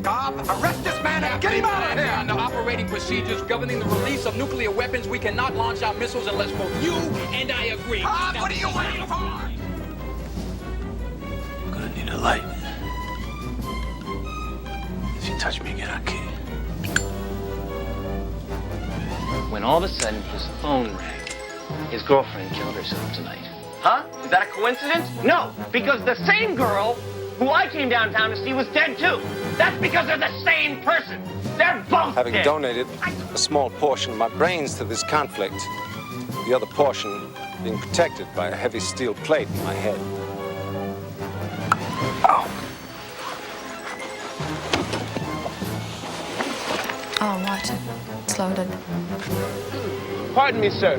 Cobb, arrest this man and get him out of here! Under operating procedures governing the release of nuclear weapons, we cannot launch our missiles unless both you and I agree. Cobb, what are you waiting for? I'm gonna need a light. If you touch me again, I'll kill you. When all of a sudden his phone rang. His girlfriend killed herself tonight. Huh? Is that a coincidence? No, because the same girl who I came downtown to see was dead too. That's because they're the same person. They're both Having dead. donated a small portion of my brains to this conflict, the other portion being protected by a heavy steel plate in my head. Ow. Oh, watch it. It's loaded. Pardon me, sir.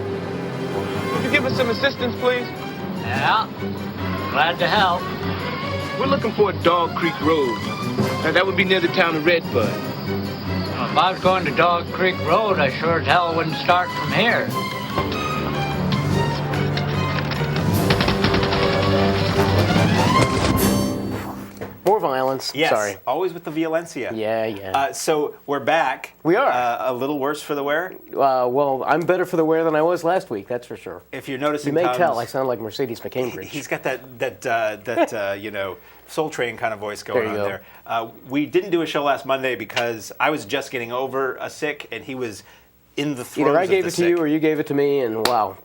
Could you give us some assistance, please? Yeah, glad to help. We're looking for a Dog Creek Road. Now, that would be near the town of Redbud. Well, if I was going to Dog Creek Road, I sure as hell wouldn't start from here. More violence. Yes, Sorry. always with the violencia. Yeah. So we're back. We are. A little worse for the wear. Well, I'm better for the wear than I was last week. That's for sure. If you're noticing, You may Tom's- tell I sound like Mercedes McCambridge. He's got that Soul Train kind of voice going There you on go. there. We didn't do a show last Monday because I was just getting over a sick, and he was in the throes Either I of gave the it to sick. you or you gave it to me, and wow,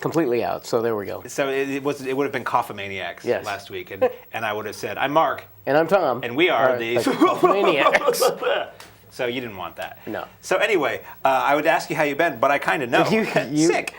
completely out. So there we go. So it would have been Coffamaniacs Yes. last week, and I would have said, I'm Mark, And I'm Tom. and we are the Maniacs. So you didn't want that. No. So anyway, I would ask you how you've been, but I kind of know. Sick.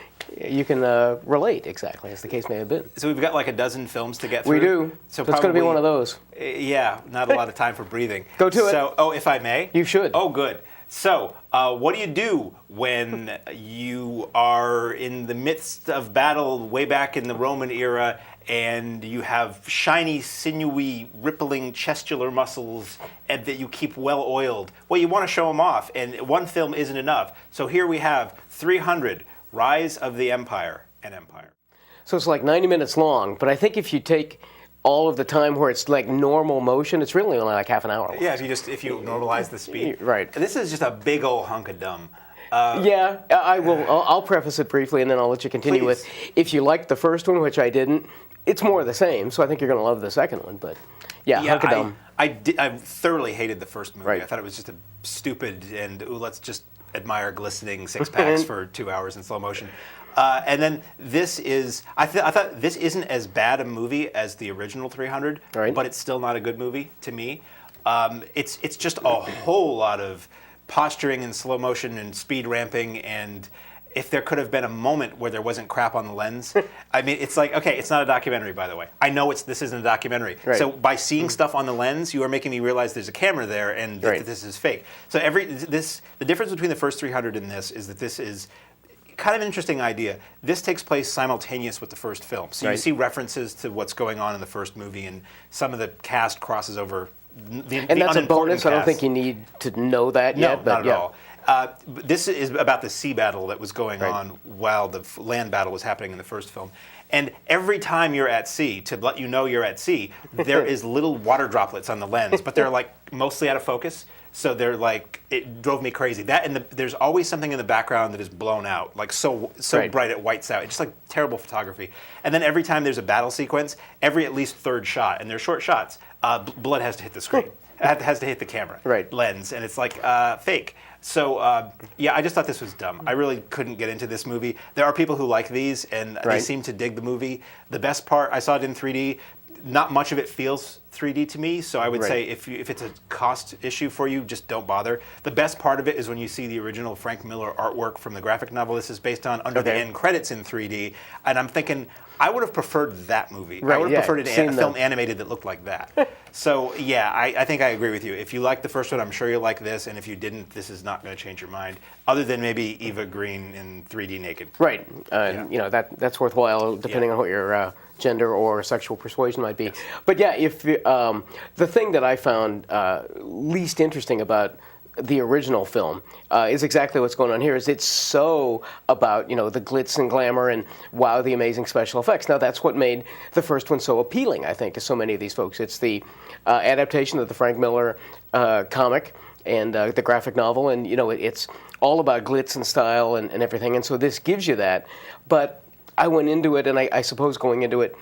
You can relate exactly, as the case may have been. So we've got like a dozen films to get through. We do. So it's going to be probably- one of those. Yeah, not a lot of time for breathing. Go to it. So, if I may. You should. Oh, good. So, what do you do when you are in the midst of battle way back in the Roman era and you have shiny, sinewy, rippling chestular muscles and that you keep well oiled? Well, you want to show them off, and one film isn't enough. So here we have 300, Rise of the Empire and Empire. So it's like 90 minutes long, but I think if you take all of the time where it's like normal motion, it's really only like half an hour long. Yeah, if you normalize the speed. Right. This is just a big old hunk of dumb. Yeah, I will. I'll preface it briefly, and then I'll let you continue Please. with. If you liked the first one, which I didn't, it's more of the same. So I think you're going to love the second one. But yeah, hunk of dumb. I thoroughly hated the first movie. Right. I thought it was just a stupid and let's just admire glistening six packs for 2 hours in slow motion. And then this is, I thought this isn't as bad a movie as the original 300, Right. but it's still not a good movie to me. It's just a whole lot of posturing and slow motion and speed ramping, and if there could have been a moment where there wasn't crap on the lens, I mean, it's like, okay, it's not a documentary, by the way. I know this isn't a documentary. Right. So by seeing stuff on the lens, you are making me realize there's a camera there and that Right. this is fake. So the difference between the first 300 and this is that this is kind of an interesting idea. This takes place simultaneous with the first film. So you Right. see references to what's going on in the first movie, and some of the cast crosses over. And that's a bonus. I don't think you need to know that No, yet. But not at yeah. all. This is about the sea battle that was going Right. on while the land battle was happening in the first film. And every time you're at sea, to let you know you're at sea, there is little water droplets on the lens, but they're like mostly out of focus. So they're like, it drove me crazy. That and there's always something in the background that is blown out, like so Right. bright it whites out. It's just like terrible photography. And then every time there's a battle sequence, every at least third shot, and they're short shots, blood has to hit the screen. It has to hit the camera Right. lens, and it's like fake. So yeah, I just thought this was dumb. I really couldn't get into this movie. There are people who like these, and they Right. seem to dig the movie. The best part, I saw it in 3D. Not much of it feels 3D to me, so I would Right. say if it's a cost issue for you, just don't bother. The best part of it is when you see the original Frank Miller artwork from the graphic novel this is based on under the Okay. end credits in 3D, and I'm thinking I would have preferred that movie. I Right, would have yeah, preferred seen a the- film animated that looked like that. So yeah, I think I agree with you. If you like the first one, I'm sure you'll like this, and if you didn't, this is not going to change your mind. Other than maybe Eva Green in 3D naked. Right. Yeah. You know, that's worthwhile depending Yeah. on what your gender or sexual persuasion might be. But yeah, if the thing that I found least interesting about the original film is exactly what's going on here. Is it's so about the glitz and glamour and wow, the amazing special effects. Now that's what made the first one so appealing, I think, to so many of these folks. It's the adaptation of the Frank Miller comic and the graphic novel, and it's all about glitz and style and everything. And so this gives you that. But I went into it, and I suppose going into it,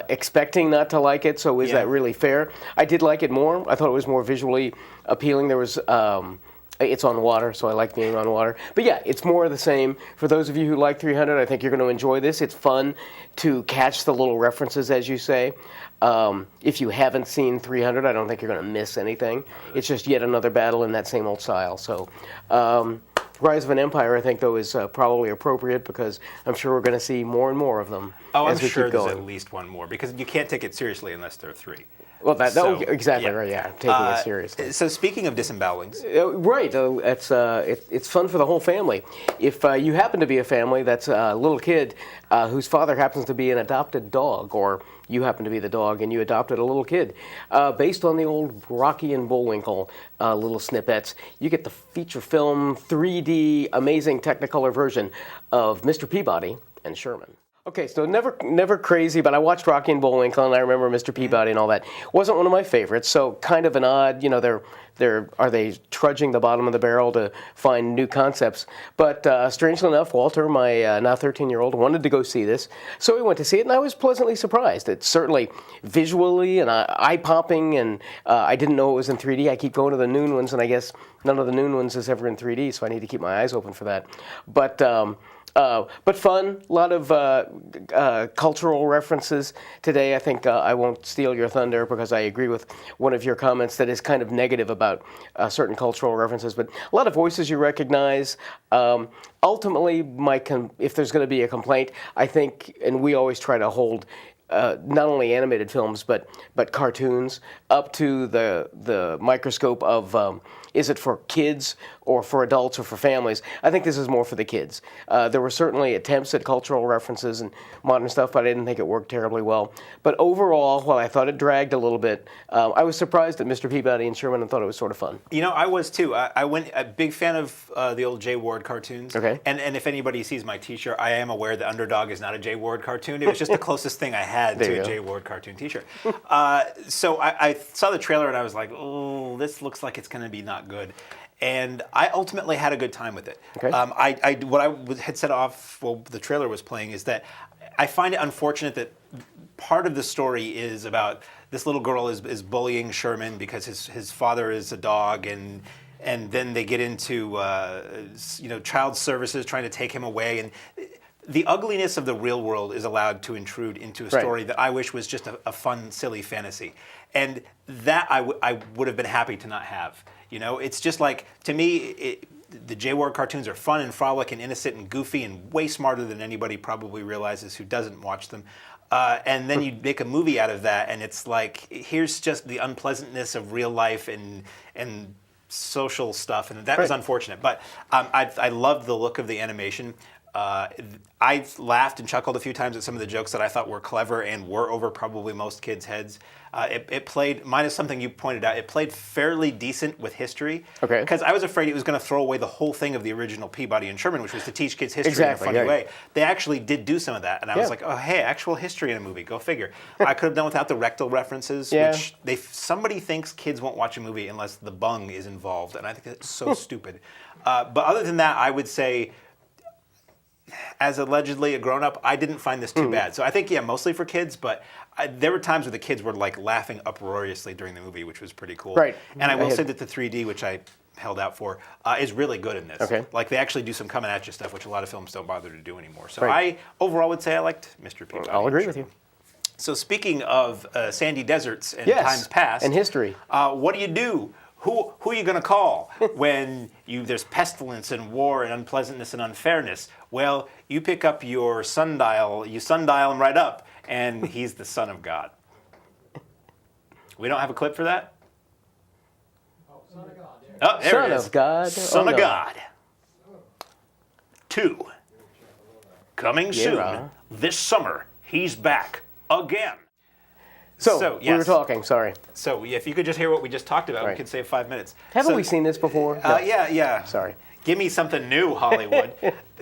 expecting not to like it, so is that really fair? I did like it more. I thought it was more visually appealing. There was, it's on water, so I like being on water. But yeah, it's more of the same. For those of you who like 300, I think you're going to enjoy this. It's fun to catch the little references, as you say. If you haven't seen 300, I don't think you're going to miss anything. It's just yet another battle in that same old style. So, Rise of an Empire, I think, though, is probably appropriate because I'm sure we're going to see more and more of them. Oh, as I'm we sure keep there's going. at least one more because you can't take it seriously unless there are 3. Well, exactly right. Yeah, taking it seriously. So speaking of disembowelings, right, it's fun for the whole family. If you happen to be a family that's a little kid whose father happens to be an adopted dog, or you happen to be the dog and you adopted a little kid, based on the old Rocky and Bullwinkle little snippets, you get the feature film 3D amazing Technicolor version of Mr. Peabody and Sherman. Okay, so never crazy, but I watched Rocky and Bullwinkle, and I remember Mr. Peabody and all that. Wasn't one of my favorites, so kind of an odd, are they trudging the bottom of the barrel to find new concepts? But strangely enough, Walter, my now 13-year-old, wanted to go see this, so we went to see it, and I was pleasantly surprised. It's certainly visually and eye-popping, and I didn't know it was in 3D. I keep going to the noon ones, and I guess none of the noon ones is ever in 3D, so I need to keep my eyes open for that. But fun, a lot of cultural references today. I think I won't steal your thunder because I agree with one of your comments that is kind of negative about certain cultural references, but a lot of voices you recognize. Ultimately, if there's going to be a complaint, I think, and we always try to hold not only animated films but cartoons up to the microscope of is it for kids or for adults or for families? I think this is more for the kids. There were certainly attempts at cultural references and modern stuff, but I didn't think it worked terribly well. But overall, while I thought it dragged a little bit, I was surprised at Mr. Peabody and Sherman and thought it was sort of fun. I was too. I went a big fan of the old Jay Ward cartoons. Okay. And if anybody sees my T-shirt, I am aware that Underdog is not a Jay Ward cartoon. It was just the closest thing I had to a Jay Ward cartoon T-shirt. So I saw the trailer and I was like, oh, this looks like it's going to be not good. And I ultimately had a good time with it. Okay. What I had set off while the trailer was playing is that I find it unfortunate that part of the story is about this little girl is bullying Sherman because his father is a dog, and then they get into child services trying to take him away, and the ugliness of the real world is allowed to intrude into a story that I wish was just a fun, silly fantasy, and that I would have been happy to not have. It's just like, to me, the Jay Ward cartoons are fun and frolic and innocent and goofy and way smarter than anybody probably realizes who doesn't watch them. And then you make a movie out of that, and it's like, here's just the unpleasantness of real life and social stuff, and that was unfortunate. But I loved the look of the animation. I laughed and chuckled a few times at some of the jokes that I thought were clever and were over probably most kids' heads. It played, minus something you pointed out, it played fairly decent with history. Okay. Because I was afraid it was going to throw away the whole thing of the original Peabody and Sherman, which was to teach kids history in a funny way. They actually did do some of that, and I was like, oh, hey, actual history in a movie, go figure. I could have done without the rectal references, which somebody thinks kids won't watch a movie unless the bung is involved, and I think that's so stupid. But other than that, I would say, as allegedly a grown-up, I didn't find this too bad. So I think, mostly for kids, but there were times where the kids were like laughing uproariously during the movie, which was pretty cool. Right. And I will say that the 3D, which I held out for, is really good in this. Okay. Like, they actually do some coming at you stuff, which a lot of films don't bother to do anymore. So I overall would say I liked Mr. Peabody. I'll agree with you. So speaking of sandy deserts and times past. And history. What do? Who are you going to call when there's pestilence and war and unpleasantness and unfairness? Well, you pick up your sundial, you sundial him right up, and he's the Son of God. We don't have a clip for that? Oh, Son of God. Oh, there Son it is. of God. Son of God. 2. Coming soon. This summer, he's back again. So we were yes. talking. Sorry. So if you could just hear what we just talked about, we Right. could save 5 minutes. Haven't So- we seen this before? No. Yeah. Sorry. Give me something new, Hollywood.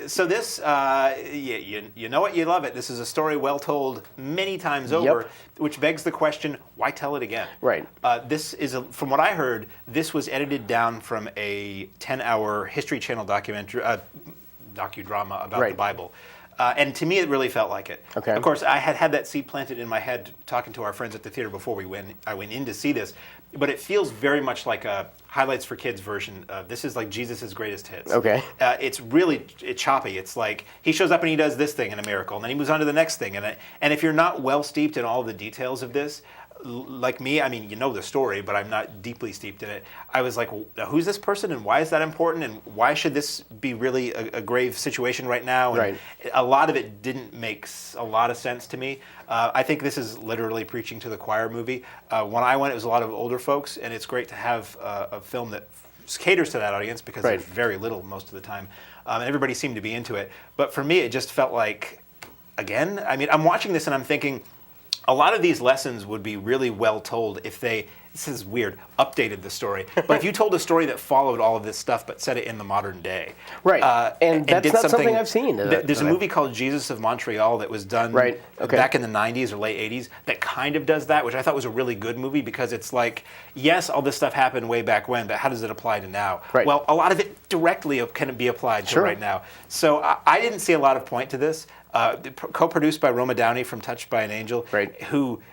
So this, you know it, you love it. This is a story well told many times over, which begs the question, why tell it again? Right. This is, from what I heard, this was edited down from a 10-hour History Channel docudrama about Right. the Bible. And to me, it really felt like it. Okay. Of course, I had that seed planted in my head talking to our friends at the theater before I went in to see this. But it feels very much like a highlights for kids version. This is like Jesus' greatest hits. Okay. It's really choppy. It's like he shows up and he does this thing in a miracle, and then he moves on to the next thing. And if you're not well steeped in all the details of this, like me, I mean, you know the story, but I'm not deeply steeped in it. I was like, well, who's this person, and why is that important, and why should this be really a grave situation right now? And Right. a lot of it didn't make a lot of sense to me. I think this is literally preaching to the choir movie. When I went, it was a lot of older folks, and it's great to have a film that caters to that audience because Right. there's very little most of the time, and everybody seemed to be into it. But for me, it just felt like, again, I mean, I'm watching this and I'm thinking, a lot of these lessons would be really well told if they, this is weird, updated the story. But if you told a story that followed all of this stuff but set it in the modern day. Right. And that's did not something I've seen. There's a movie called Jesus of Montreal that was done Right. Okay. back in the 90s or late 80s that kind of does that, which I thought was a really good movie because it's like, yes, all this stuff happened way back when, but how does it apply to now? Right. Well, a lot of it directly can be applied to Sure. right now. So I didn't see a lot of point to this. Co-produced by Roma Downey from Touched by an Angel, Right. who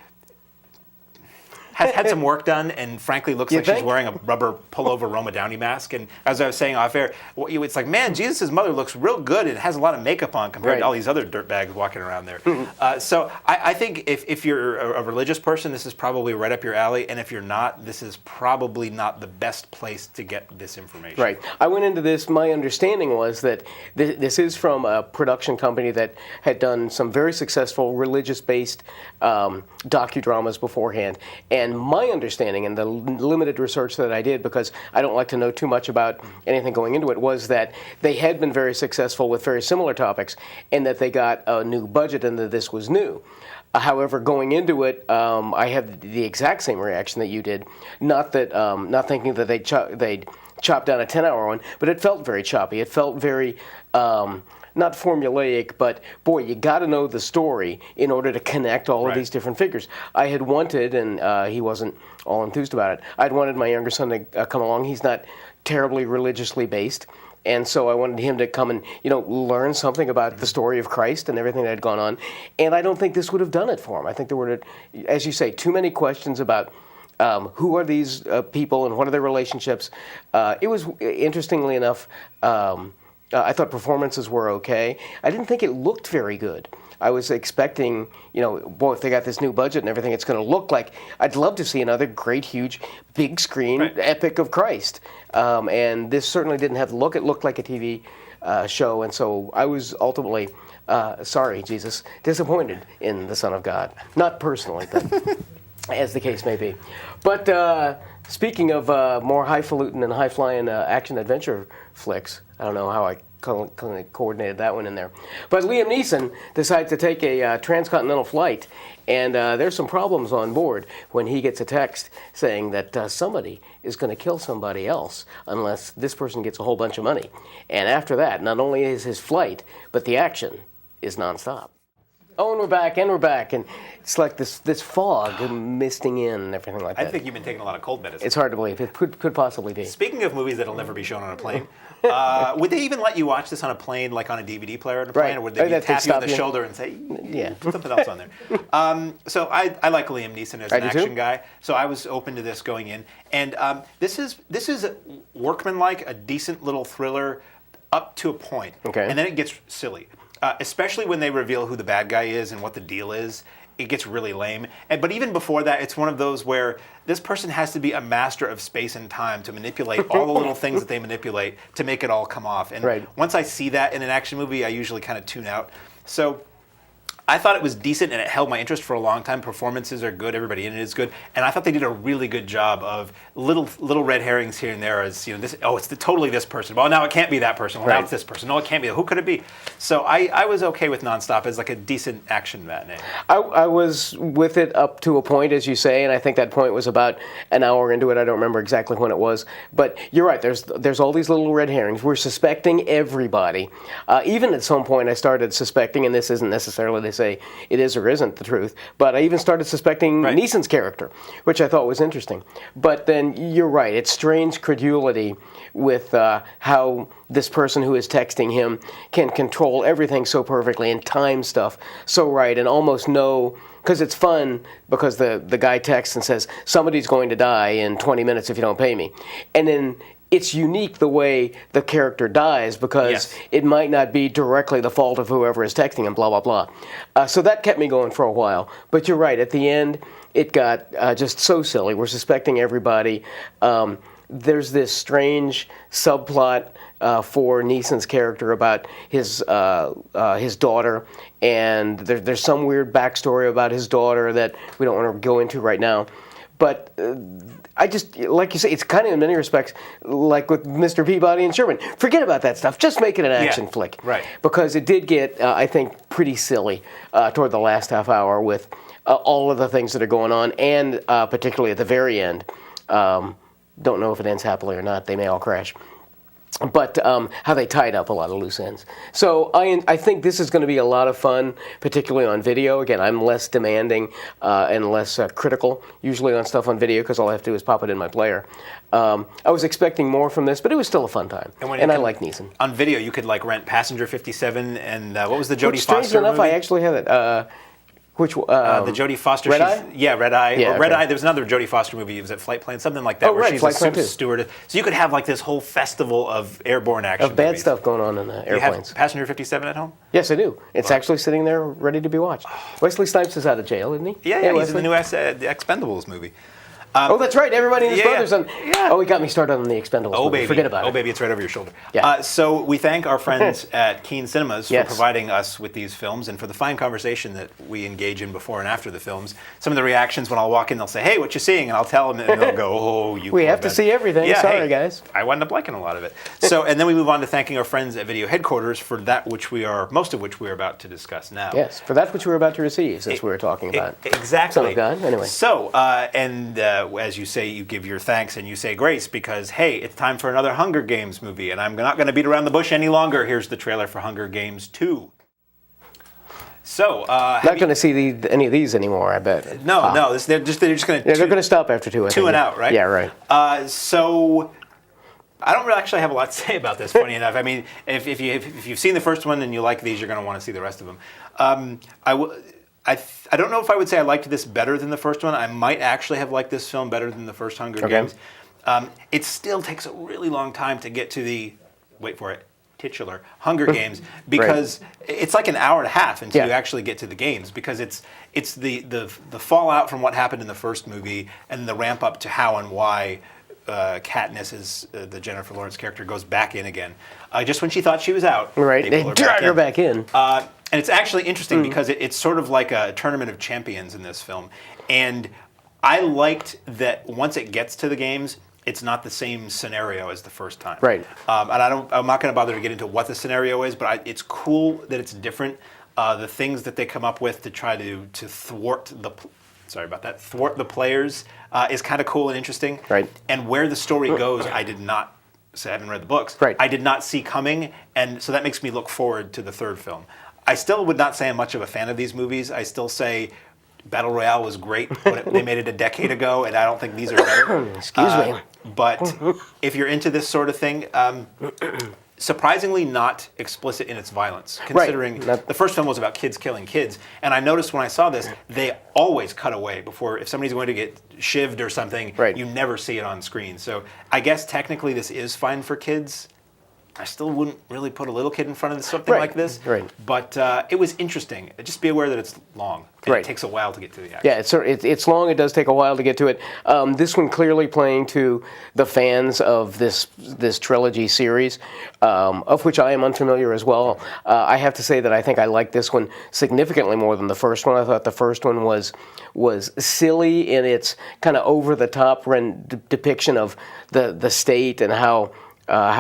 has had some work done and frankly looks You like she's think? wearing a rubber pullover Roma Downey mask. And as I was saying off air, it's like, man, Jesus' mother looks real good and has a lot of makeup on compared Right. to all these other dirtbags walking around there. So I think if you're a religious person, this is probably right up your alley. And if you're not, this is probably not the best place to get this information. Right. I went into this, my understanding was that this is from a production company that had done some very successful religious-based docudramas beforehand. And my understanding, and the limited research that I did, because I don't like to know too much about anything going into it, was that they had been very successful with very similar topics, and that they got a new budget and that this was new. However, going into it, I had the exact same reaction that you did. Not thinking that they'd chop down a 10-hour one, but it felt very choppy. It felt very not formulaic, but boy, you got to know the story in order to connect all of these different figures. I had wanted, and he wasn't all enthused about it, I'd wanted my younger son to come along. He's not terribly religiously based. And so I wanted him to come and, learn something about the story of Christ and everything that had gone on. And I don't think this would have done it for him. I think there were, as you say, too many questions about who are these people and what are their relationships. It was, interestingly enough, I thought performances were okay. I didn't think it looked very good. I was expecting, boy, if they got this new budget and everything, it's going to look like, I'd love to see another great, huge, big screen epic of Christ. And this certainly didn't have the look. It looked like a TV show. And so I was ultimately, sorry, Jesus, disappointed in the Son of God. Not personally, but as the case may be. But speaking of more highfalutin and high-flying action-adventure flicks, I don't know how I coordinated that one in there. But Liam Neeson decides to take a transcontinental flight, and there's some problems on board when he gets a text saying that somebody is going to kill somebody else unless this person gets a whole bunch of money. And after that, not only is his flight, but the action is nonstop. Oh, and we're back, and it's like this fog misting in and everything like that. I think you've been taking a lot of cold medicine. It's hard to believe. It could possibly be. Speaking of movies that'll never be shown on a plane, would they even let you watch this on a plane, like on a DVD player on a plane, or would they tap you on the shoulder and say, put something else on there? So I like Liam Neeson as an action guy, so I was open to this going in. And this is workmanlike, a decent little thriller up to a point, and then it gets silly. Especially when they reveal who the bad guy is and what the deal is, it gets really lame. But even before that, it's one of those where this person has to be a master of space and time to manipulate all the little things that they manipulate to make it all come off. And once I see that in an action movie, I usually kind of tune out. So I thought it was decent and it held my interest for a long time. Performances are good, everybody in it is good, and I thought they did a really good job of little red herrings here and there. As this, it's totally this person. Well, now it can't be that person. Well, now it's this person. No, it can't be. Who could it be? So I was okay with Nonstop as like a decent action matinee. I was with it up to a point, as you say, and I think that point was about an hour into it. I don't remember exactly when it was, but you're right. There's all these little red herrings. We're suspecting everybody. Even at some point, I started suspecting, and this isn't necessarily they say it is or isn't the truth, but I even started suspecting Neeson's character, which I thought was interesting. But then you're right. It's strange credulity with how this person who is texting him can control everything so perfectly and time stuff so right and almost know, because it's fun because the guy texts and says, somebody's going to die in 20 minutes if you don't pay me. And then it's unique the way the character dies because it might not be directly the fault of whoever is texting him, blah, blah, blah. So that kept me going for a while. But you're right. At the end, it got just so silly. We're suspecting everybody. There's this strange subplot for Neeson's character about his daughter, and there's some weird backstory about his daughter that we don't want to go into right now. But I just, like you say, it's kind of in many respects like with Mr. Peabody and Sherman. Forget about that stuff. Just make it an action flick. Right. Because it did get, I think, pretty silly toward the last half hour with all of the things that are going on, and particularly at the very end. Don't know if it ends happily or not. They may all crash. But how they tied up a lot of loose ends. So I think this is going to be a lot of fun, particularly on video. Again, I'm less demanding and less critical usually on stuff on video because all I have to do is pop it in my player. I was expecting more from this, but it was still a fun time. And I like Neeson. On video, you could like rent Passenger 57 and what was the Jodie Foster Strangely enough, movie? I actually have it. Which the Jodie Foster? Red Eye? Yeah, Red Eye. Yeah, Red okay. Eye. There's another Jodie Foster movie. It was at Flight Plan, something like that, Oh, where right, she's Flight a Plan 2. stewardess. So you could have like this whole festival of airborne action of bad movies. stuff going on in the You airplanes. have Passenger 57 at home? Yes, I do. It's actually sitting there ready to be watched. Wesley Snipes is out of jail, isn't he? Yeah, Hey, he's in the Wesley. new the Expendables movie. Oh, that's right. Everybody and his brothers on. Yeah. Oh, he got me started on the Expendables. Oh, movie. baby. Forget about it. Oh, baby, it's right over your shoulder. Yeah. So we thank our friends at Keene Cinemas for Yes. providing us with these films and for the fine conversation that we engage in before and after the films. Some of the reactions when I'll walk in, they'll say, hey, what you seeing? And I'll tell them, and they'll go, oh, you We poor have to Ben. see everything. Yeah, Sorry, hey, guys. I wound up liking a lot of it. So, and then we move on to thanking our friends at Video Headquarters for that which most of which we are about to discuss now. Yes, for that which we're about to receive, since we were talking about Exactly. Son of God. Anyway. So, as you say, you give your thanks and you say grace because, hey, it's time for another Hunger Games movie, and I'm not going to beat around the bush any longer. Here's the trailer for Hunger Games 2. So, not going to see any of these anymore, I bet. No, they're just going to. Yeah, they're going to stop after 2. I Two think. and out, right? Yeah, right. So, I don't really actually have a lot to say about this. Funny enough, I mean, if you've seen the first one and you like these, you're going to want to see the rest of them. I don't know if I would say I liked this better than the first one. I might actually have liked this film better than the first Hunger Games. It still takes a really long time to get to the, wait for it, titular Hunger Games because it's like an hour and a half until you actually get to the games because it's the fallout from what happened in the first movie and the ramp up to how and why Katniss is the Jennifer Lawrence character goes back in again. Just when she thought she was out, Right, they drag her back in. And it's actually interesting because it's sort of like a tournament of champions in this film. And I liked that once it gets to the games, it's not the same scenario as the first time. Right. And I'm not going to bother to get into what the scenario is, but it's cool that it's different. The things that they come up with to try to thwart the players is kind of cool and interesting. Right. And where the story goes, I did not. So I haven't read the books. Right. I did not see coming, and so that makes me look forward to the third film. I still would not say I'm much of a fan of these movies. I still say Battle Royale was great when they made it a decade ago, and I don't think these are better. Excuse me. But if you're into this sort of thing, surprisingly not explicit in its violence, considering the first film was about kids killing kids. And I noticed when I saw this, they always cut away before, if somebody's going to get shivved or something, you never see it on screen. So I guess technically this is fine for kids. I still wouldn't really put a little kid in front of something like this. Right. But it was interesting. Just be aware that it's long. And Right. It takes a while to get to the action. Yeah, it's long. It does take a while to get to it. This one clearly playing to the fans of this trilogy series, of which I am unfamiliar as well. I have to say that I think I like this one significantly more than the first one. I thought the first one was silly in its kind of over the top depiction of the state and how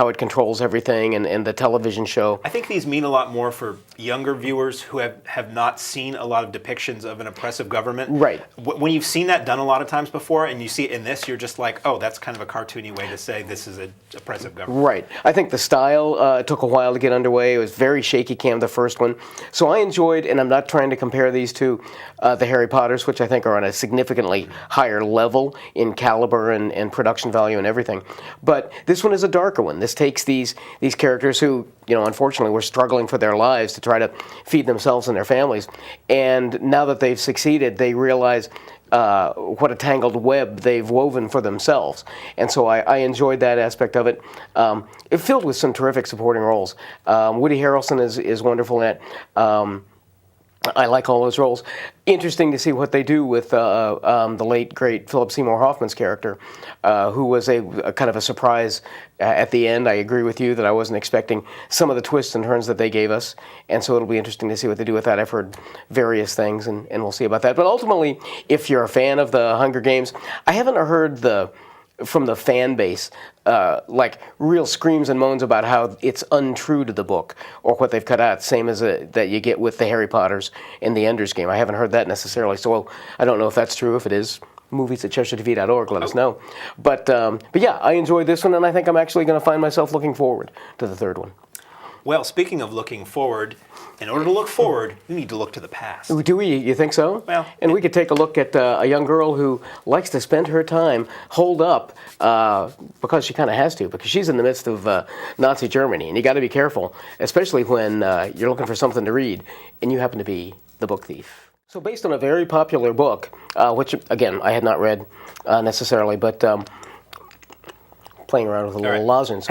it controls everything and the television show. I think these mean a lot more for younger viewers who have not seen a lot of depictions of an oppressive government. Right. When you've seen that done a lot of times before and you see it in this, you're just like, oh, that's kind of a cartoony way to say this is an oppressive government. Right. I think the style took a while to get underway. It was very shaky cam, the first one. So I enjoyed, and I'm not trying to compare these to the Harry Potters, which I think are on a significantly higher level in caliber and production value and everything. But this one is a darker one. This takes these characters who, unfortunately were struggling for their lives to try to feed themselves and their families. And now that they've succeeded, they realize what a tangled web they've woven for themselves. And so I enjoyed that aspect of it. It's filled with some terrific supporting roles. Woody Harrelson is wonderful in it. I like all those roles. Interesting to see what they do with the late, great Philip Seymour Hoffman's character, who was a kind of a surprise at the end. I agree with you that I wasn't expecting some of the twists and turns that they gave us, and so it'll be interesting to see what they do with that. I've heard various things, and we'll see about that. But ultimately, if you're a fan of the Hunger Games, I haven't heard from the fan base, like real screams and moans about how it's untrue to the book or what they've cut out, same as that you get with the Harry Potters and the Ender's Game. I haven't heard that necessarily, so I don't know if that's true. If it is, movies at CheshireTV.org, let us know. But yeah, I enjoyed this one, and I think I'm actually going to find myself looking forward to the third one. Well, speaking of looking forward, in order to look forward, we need to look to the past. Do we? You think so? Well, and we could take a look at a young girl who likes to spend her time holed up because she kind of has to, because she's in the midst of Nazi Germany, and you got to be careful, especially when you're looking for something to read, and you happen to be the book thief. So based on a very popular book, which, again, I had not read necessarily, but playing around with a little lozenge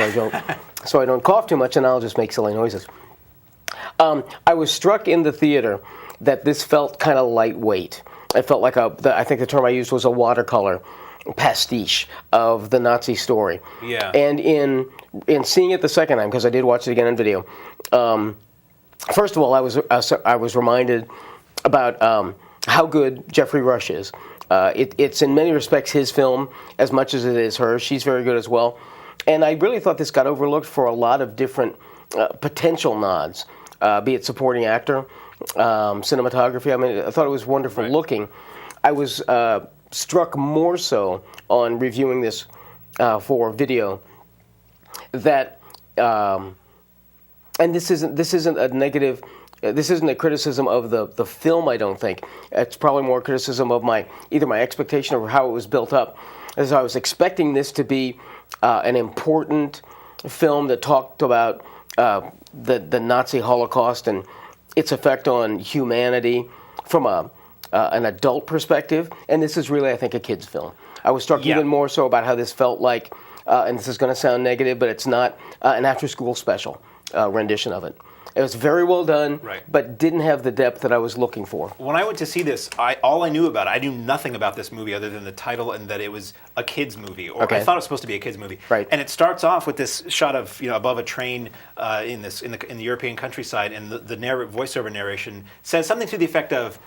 so I don't cough too much, and I'll just make silly noises. I was struck in the theater that this felt kind of lightweight. It felt like I think the term I used was a watercolor pastiche of the Nazi story. Yeah. And in seeing it the second time, because I did watch it again on video, first of all, I was reminded about how good Jeffrey Rush is. It's in many respects his film as much as it is hers. She's very good as well. And I really thought this got overlooked for a lot of different potential nods, be it supporting actor, cinematography. I mean, I thought it was wonderful looking. I was struck more so on reviewing this for video that, and this isn't a negative. This isn't a criticism of the film, I don't think. It's probably more criticism of either my expectation or how it was built up. As I was expecting this to be an important film that talked about the Nazi Holocaust and its effect on humanity from an adult perspective, and this is really, I think, a kid's film. I was struck even more so about how this felt like, and this is going to sound negative, but it's not an after-school special rendition of it. It was very well done, but didn't have the depth that I was looking for. When I went to see this, all I knew about it, I knew nothing about this movie other than the title and that it was a kids' movie, or I thought it was supposed to be a kids' movie. Right. And it starts off with this shot of above a train in the European countryside, and the voiceover narration says something to the effect of,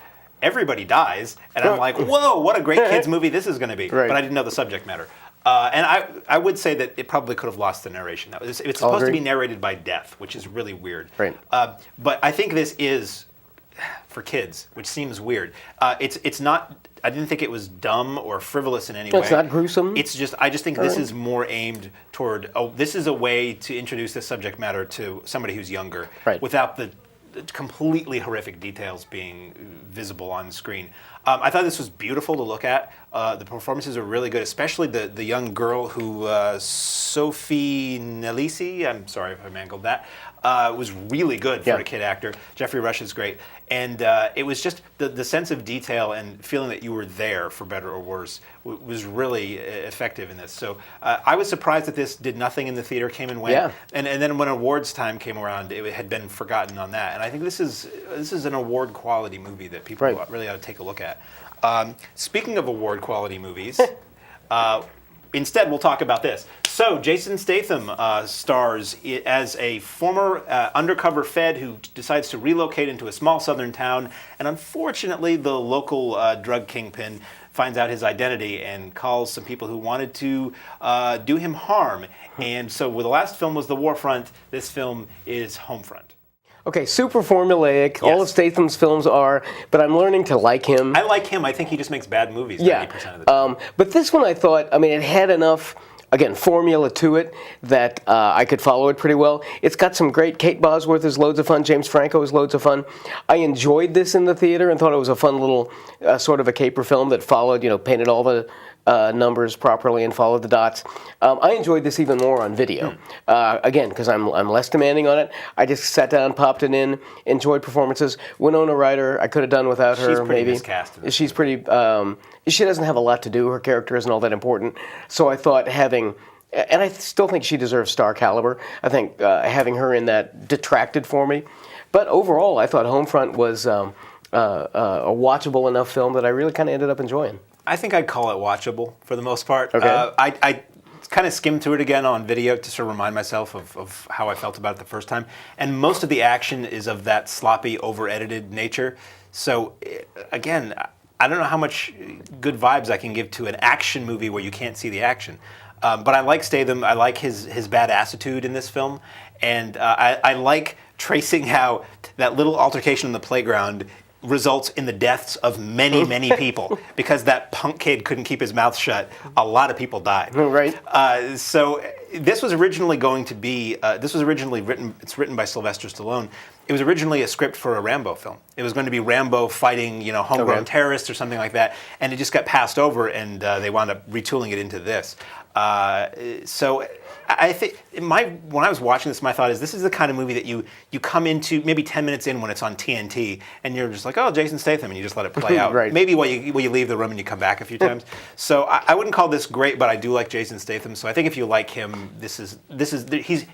"Everybody dies," and I'm like, "Whoa, what a great kids' movie this is going to be!" But I didn't know the subject matter. And I would say that it probably could have lost the narration. It's supposed to be narrated by death, which is really weird. Right. But I think this is for kids, which seems weird. It's not. I didn't think it was dumb or frivolous in any way. It's not gruesome. It's just. I just think this is more aimed toward. Oh, this is a way to introduce this subject matter to somebody who's younger, without the completely horrific details being visible on screen. I thought this was beautiful to look at. The performances are really good, especially the young girl who, Sophie Nelisi, I'm sorry if I mangled that, was really good for a kid actor. Jeffrey Rush is great. And it was just the sense of detail and feeling that you were there, for better or worse, was really effective in this. So I was surprised that this did nothing in the theater, came and went. Yeah. And then when awards time came around, it had been forgotten on that. And I think this is an award quality movie that people really ought to take a look at. Speaking of award quality movies, instead we'll talk about this. So Jason Statham stars as a former undercover Fed who decides to relocate into a small southern town, and unfortunately the local drug kingpin finds out his identity and calls some people who wanted to do him harm. And so the last film was The Warfront. This film is Homefront. Okay, super formulaic. All of Statham's films are, but I'm learning to like him. I like him. I think he just makes bad movies 90% of the time. But this one I thought, I mean, it had enough, again, formula to it that I could follow it pretty well. It's got some great, Kate Bosworth is loads of fun, James Franco is loads of fun. I enjoyed this in the theater and thought it was a fun little sort of a caper film that followed, painted all the numbers properly and followed the dots. I enjoyed this even more on video. Again, because I'm less demanding on it. I just sat down, popped it in, enjoyed performances. Winona Ryder, I could have done without her. She's pretty maybe miscast. She's pretty. She doesn't have a lot to do. Her character isn't all that important. So I thought having, and I still think she deserves star caliber. I think having her in that detracted for me. But overall, I thought Homefront was a watchable enough film that I really kind of ended up enjoying. I think I'd call it watchable for the most part. Okay. I kind of skimmed through it again on video to sort of remind myself of how I felt about it the first time. And most of the action is of that sloppy, over-edited nature. So, again, I don't know how much good vibes I can give to an action movie where you can't see the action. But I like Statham. I like his bad attitude in this film. And I like tracing how that little altercation in the playground results in the deaths of many, many people. Because that punk kid couldn't keep his mouth shut, a lot of people died. Right. So this was originally going to be, it's written by Sylvester Stallone. It was originally a script for a Rambo film. It was going to be Rambo fighting, homegrown terrorists or something like that. And it just got passed over and they wound up retooling it into this. So I think when I was watching this, my thought is this is the kind of movie that you come into maybe 10 minutes in when it's on TNT and you're just like, oh, Jason Statham, and you just let it play out. Right. Maybe while you leave the room and you come back a few times. So I wouldn't call this great, but I do like Jason Statham. So I think if you like him, he's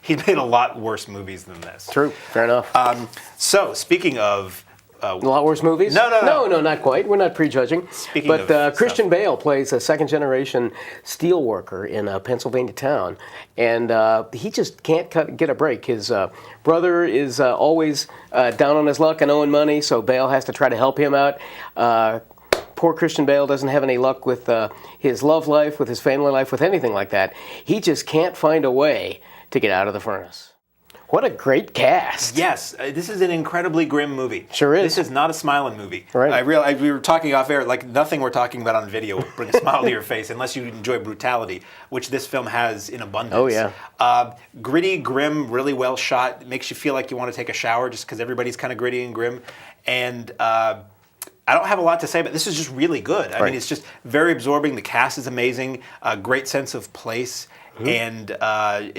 made a lot worse movies than this. True. Fair enough. So speaking of a lot worse movies? No, not quite. We're not prejudging. But Christian Bale plays a second-generation steel worker in a Pennsylvania town, and he just can't get a break. His brother is always down on his luck and owing money, so Bale has to try to help him out. Poor Christian Bale doesn't have any luck with his love life, with his family life, with anything like that. He just can't find a way to get out of the furnace. What a great cast. Yes, this is an incredibly grim movie. Sure is. This is not a smiling movie. Right. We were talking off air, like nothing we're talking about on video will bring a smile to your face unless you enjoy brutality, which this film has in abundance. Oh, yeah. Gritty, grim, really well shot. It makes you feel like you want to take a shower just because everybody's kind of gritty and grim. And I don't have a lot to say, but this is just really good. I mean, it's just very absorbing. The cast is amazing. A great sense of place. And I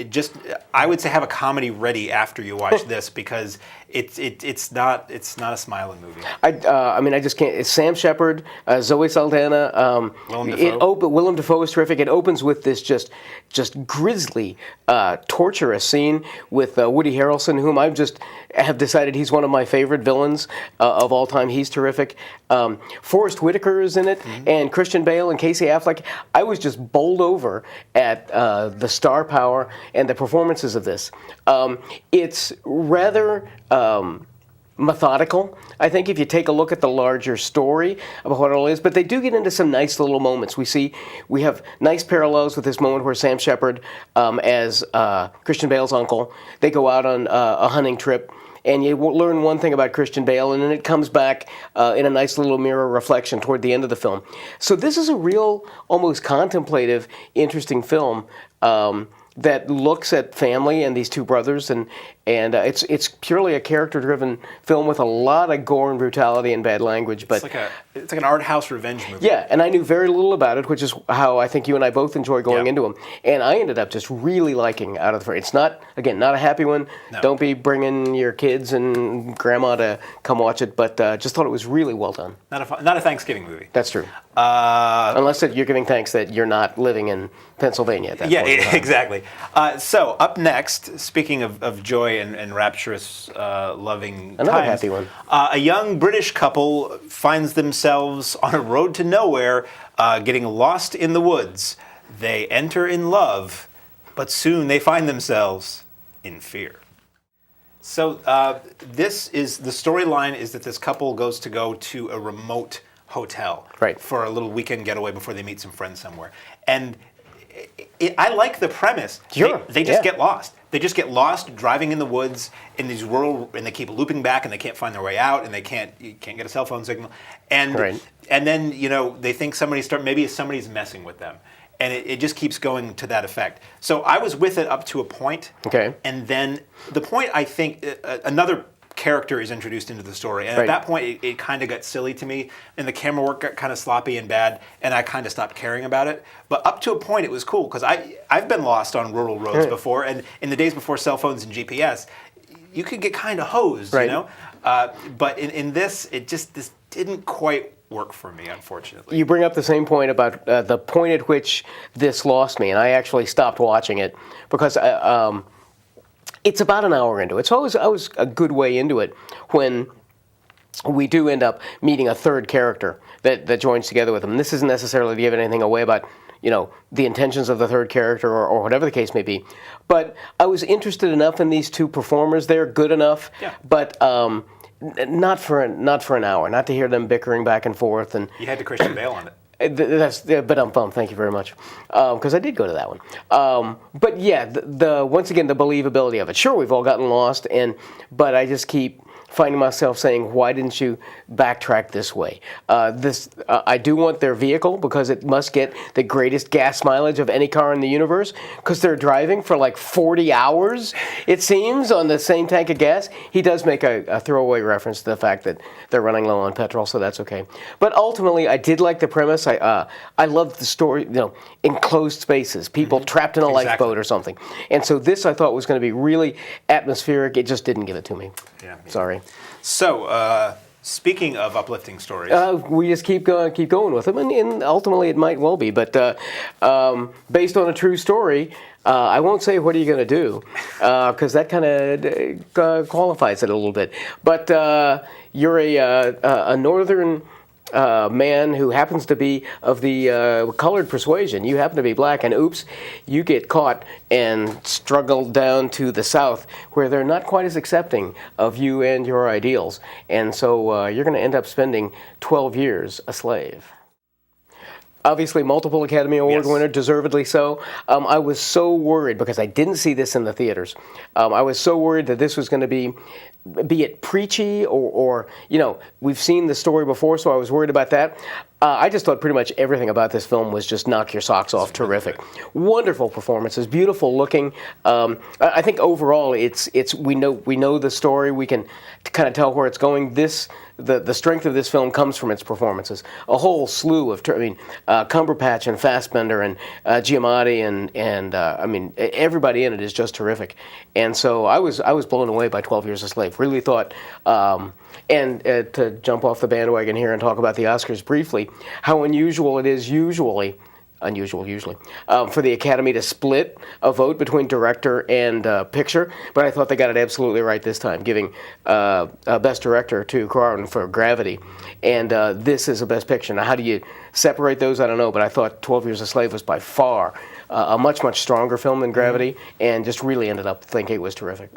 would say have a comedy ready after you watch this because it's not a smiling movie. I mean, I just can't. It's Sam Shepard, Zoe Saldana. Willem Dafoe is terrific. It opens with this just grisly, torturous scene with Woody Harrelson, whom I have decided he's one of my favorite villains of all time. He's terrific. Forrest Whitaker is in it, and Christian Bale and Casey Affleck. I was just bowled over at the star power and the performances of this. It's rather methodical, I think, if you take a look at the larger story of what it all is, but they do get into some nice little moments. We have nice parallels with this moment where Sam Shepard, as Christian Bale's uncle, they go out on a hunting trip, and you learn one thing about Christian Bale, and then it comes back in a nice little mirror reflection toward the end of the film. So this is a real, almost contemplative, interesting film that looks at family and these two brothers, and it's purely a character-driven film with a lot of gore and brutality and bad language. But it's like an art house revenge movie. Yeah, and I knew very little about it, which is how I think you and I both enjoy going into them. And I ended up just really liking Out of the Frame. It's not a happy one. No. Don't be bringing your kids and grandma to come watch it, but just thought it was really well done. Not a Thanksgiving movie. That's true. Unless you're giving thanks that you're not living in Pennsylvania at that point. Yeah, exactly. So up next, speaking of joy and rapturous, loving Another times, happy one. A young British couple finds themselves on a road to nowhere, getting lost in the woods. They enter in love, but soon they find themselves in fear. So this is the storyline: is that this couple goes to a remote hotel for a little weekend getaway before they meet some friends somewhere. And I like the premise. Sure. They just get lost. They just get lost driving in the woods in these rural, and they keep looping back, and they can't find their way out, and you can't get a cell phone signal, and then they think maybe somebody's messing with them, and it just keeps going to that effect. So I was with it up to a point, and then the point, I think another character is introduced into the story, and at that point it kind of got silly to me, and the camera work got kind of sloppy and bad, and I kind of stopped caring about it. But up to a point it was cool, because I've been lost on rural roads before, and in the days before cell phones and GPS, you could get kind of hosed, you know. But in this, this didn't quite work for me, unfortunately. You bring up the same point about the point at which this lost me, and I actually stopped watching it because it's about an hour into it. So I was a good way into it when we do end up meeting a third character that joins together with them. This isn't necessarily to give anything away about the intentions of the third character or whatever the case may be. But I was interested enough in these two performers. They're good enough, but not for an hour. Not to hear them bickering back and forth. And you had to Christian Bale on it. Thank you very much, because I did go to that one. But yeah, the once again the believability of it. Sure, we've all gotten lost, but I just keep finding myself saying, why didn't you backtrack this way? I do want their vehicle because it must get the greatest gas mileage of any car in the universe, because they're driving for like 40 hours, it seems, on the same tank of gas. He does make a throwaway reference to the fact that they're running low on petrol, so that's okay. But ultimately, I did like the premise. I loved the story, enclosed spaces, people trapped in a lifeboat or something. And so this I thought was going to be really atmospheric. It just didn't give it to me. Yeah. Sorry. So, speaking of uplifting stories, we just keep going with them, and ultimately it might well be. But based on a true story, I won't say what are you going to do, because that kind of qualifies it a little bit. But you're a northern man who happens to be of the colored persuasion. You happen to be black, and oops, you get caught and struggled down to the South, where they're not quite as accepting of you and your ideals. And so you're going to end up spending 12 years a slave. Obviously, multiple Academy Award winner, deservedly so. I was so worried, because I didn't see this in the theaters. I was so worried that this was going to be it preachy or we've seen the story before, so I was worried about that. I just thought pretty much everything about this film was just knock your socks off terrific. Wonderful performances, beautiful looking. I think overall it's we know the story. We can kind of tell where it's going. The strength of this film comes from its performances. A whole slew of Cumberbatch and Fassbender and Giamatti and everybody in it is just terrific. And so I was blown away by 12 Years a Slave. Really thought. And to jump off the bandwagon here and talk about the Oscars briefly, how unusual it is usually for the Academy to split a vote between director and picture, but I thought they got it absolutely right this time, giving Best Director to Cuarón for Gravity, and this is a Best Picture. Now, how do you separate those? I don't know, but I thought 12 Years a Slave was by far a much, much stronger film than Gravity, and just really ended up thinking it was terrific.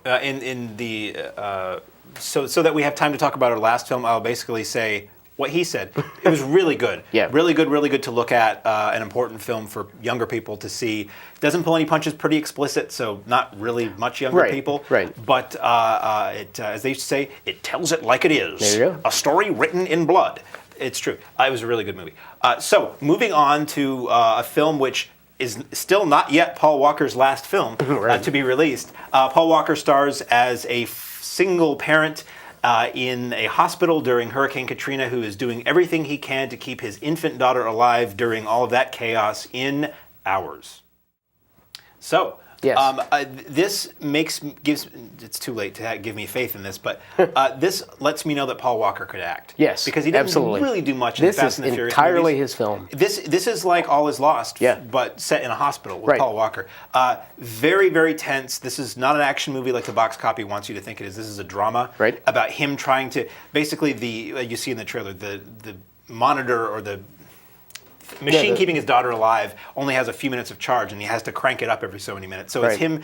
So that we have time to talk about our last film, I'll basically say what he said. It was really good. Yeah. Really good to look at. An important film for younger people to see. Doesn't pull any punches, pretty explicit, so not really much younger people. Right. But it, as they used to say, it tells it like it is. There you go. A story written in blood. It's true. It was a really good movie. So moving on to a film which is still not yet Paul Walker's last film to be released. Paul Walker stars as a single parent in a hospital during Hurricane Katrina, who is doing everything he can to keep his infant daughter alive during all of that chaos in hours. So, Yes. this gives. It's too late to give me faith in this, but this lets me know that Paul Walker could act. Yes, because he didn't absolutely. really do much in the Fast and the Furious movies. This is entirely his film. This is like All Is Lost, Yeah. but set in a hospital with Right. Paul Walker. Very, very tense. This is not an action movie like the box copy wants you to think it is. This is a drama Right. about him trying to basically you see in the trailer the monitor or the machine keeping his daughter alive only has a few minutes of charge, and he has to crank it up every so many minutes. So it's Right. him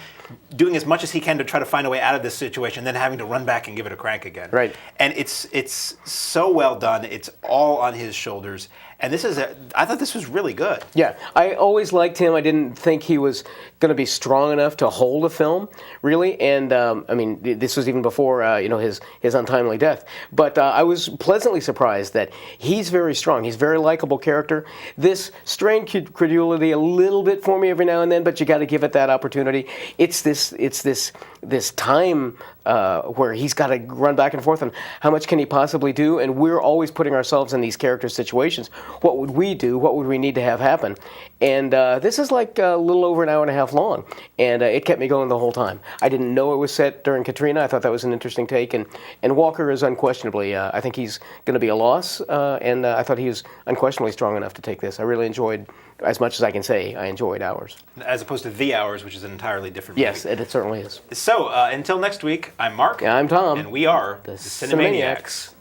doing as much as he can to try to find a way out of this situation, then having to run back and give it a crank again. Right. And it's so well done. It's all on his shoulders. And I thought this was really good. Yeah, I always liked him. I didn't think he was going to be strong enough to hold a film, really. And I mean, this was even before his untimely death. But I was pleasantly surprised that he's very strong. He's a very likable character. This strained credulity a little bit for me every now and then, but you got to give it that opportunity. It's this time where he's got to run back and forth on how much can he possibly do, and we're always putting ourselves in these character situations. What would we do? What would we need to have happen? And this is like a little over an hour and a half long, and it kept me going the whole time. I didn't know it was set during Katrina. I thought that was an interesting take, and Walker is unquestionably, I think he's going to be a loss, and I thought he was unquestionably strong enough to take this. I really enjoyed, as much as I can say, I enjoyed Hours. As opposed to The Hours, which is an entirely different movie. Yes, it certainly is. So, until next week, I'm Mark. I'm Tom. And we are the Cinemaniacs.